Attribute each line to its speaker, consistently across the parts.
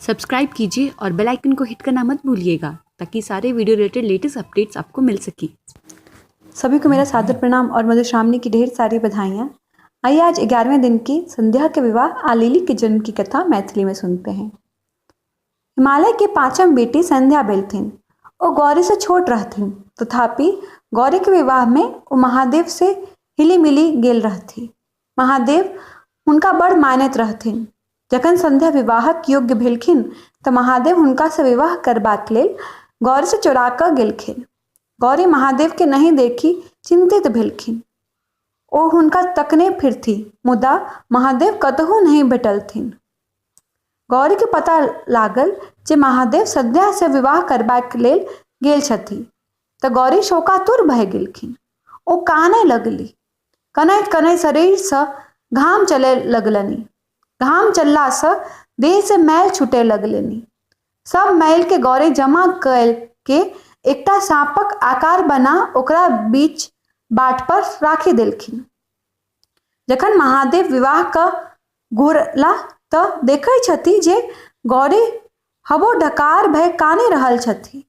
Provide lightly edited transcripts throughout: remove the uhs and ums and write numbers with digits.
Speaker 1: Subscribe कीजिए और bell icon को हिट करना मत भूलिएगा ताकि सारे वीडियो रिलेटेड लेटेस्ट अपडेट्स आपको मिल सके।
Speaker 2: सभी को मेरा सादर प्रणाम और मधुश्रावणी की ढेर सारी बधाइयाँ। आइए आज 11वें दिन की संध्या के विवाह आलीली के जन्म की कथा मैथिली में सुनते हैं। हिमालय की पांचम बेटी संध्या बेलथिन। वो गौरी से छोट रहथिन, तथापि गौरी के विवाह में वो महादेव से हिली मिली गेल रहथी। महादेव उनका बड़ मानैत रहथिन। जखन संध्या विवाहक योग्य भेलखिन तऽ महादेव हुनका से विवाह करबाक लेल गौरी से चोरा कऽ गेलखिन। गौरी महादेव के नहीं देखी चिंतित भेलखिन। ओ हुनका तकने फिरथी, मुदा महादेव कतहु नहीं भेटलथिन। गौरी के पता लागल जे महादेव संध्या से विवाह करबाक लेल गेल छथि तऽ गौरी शोकातुर भऽ गेलखिन। ओ कानय लगली। कनैत कनैत शरीर से घाम चलय लगलनि। घाम चलला से देह से मैल छूटे लगलनि। सब मैल के गौरी जमा कऽ के एकटा सांपक आकार बना ओकरा बीच बाट पर राखि देलखिन। जखन महादेव विवाह का घुरला तऽ देखै छथि जे गौरी हबो ढकार भय कानि रहल छथि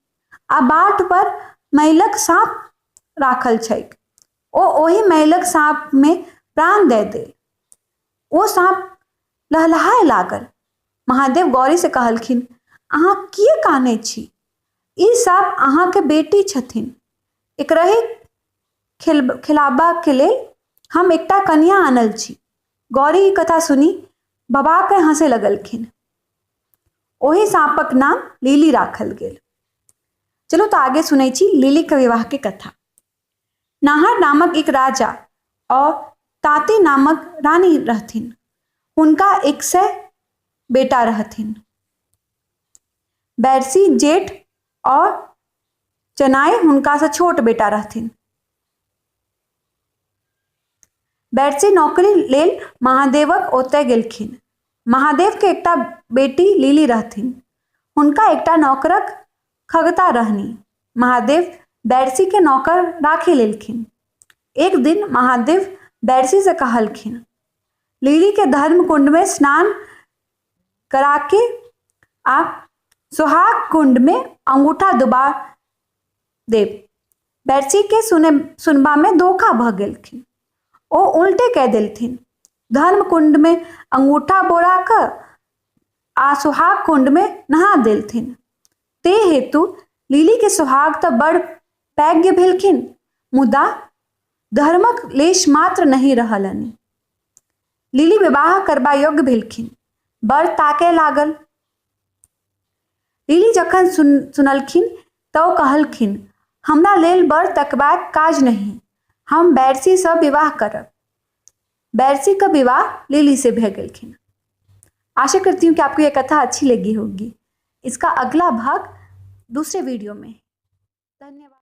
Speaker 2: आ बाट पर मैलक सांप राखल छैक। ओ ओहि मैलक सांप में प्राण दे देल। ओ सांप लहलहाय लागल। महादेव गौरी से कहलखिन, अहाँ किए कानै छी? ई सांप अहाँ के बेटी छथिन। एकरहि खिलाबा के लेल हम एकटा कन्या आनल छी। गौरी ई कथा सुनी बबा के हंसे लगलखिन। ओही सांपक नाम लीली राखल गेल। चलो तो आगे सुनै छी लीली के विवाह के कथा। नाहर नामक एक राजा और ताती नामक रानी रहथिन। उनका 100 बेटा रहथिन। बैरसी जेठ और चनाई उनका से छोट बेटा रहथिन। बैरसी नौकरी लेल महादेवक ओतय गेलखिन। महादेव के एकटा बेटी लीली रहथिन। उनका एकटा नौकरक खगता रहनी। महादेव बैरसी के नौकर राखी लेलखिन। एक दिन महादेव बैरसी से कहलखिन, लीली के धर्म कुंड में स्नान करा के आप सुहाग कुंड में अंगूठा डुबा देव। बैरसी के सुनबा में धोखा भ गेलखिन। ओ उल्टे कह देलथिन। धर्म कुंड में अंगूठा बोरा कर आ सुहाग कुंड में नहा देलथिन। ते हेतु लीली के सुहाग तो बड़ पैघ्य भेलखिन, मुदा धर्मक लेश मात्र नहीं रहलनि। लीली विवाह करबा योग्य भेलखिन। बड़ ताके लागल। लीली जखन सुनलखिन तऽ कहलखिन, हमरा लेल बड़ तकबाक काज नहीं, हम बैरसी से विवाह करब। बैरसी का विवाह लीली से भऽ गेलखिन। आशा करती हूँ कि आपको यह कथा अच्छी लगी होगी। इसका अगला भाग दूसरे वीडियो में। धन्यवाद।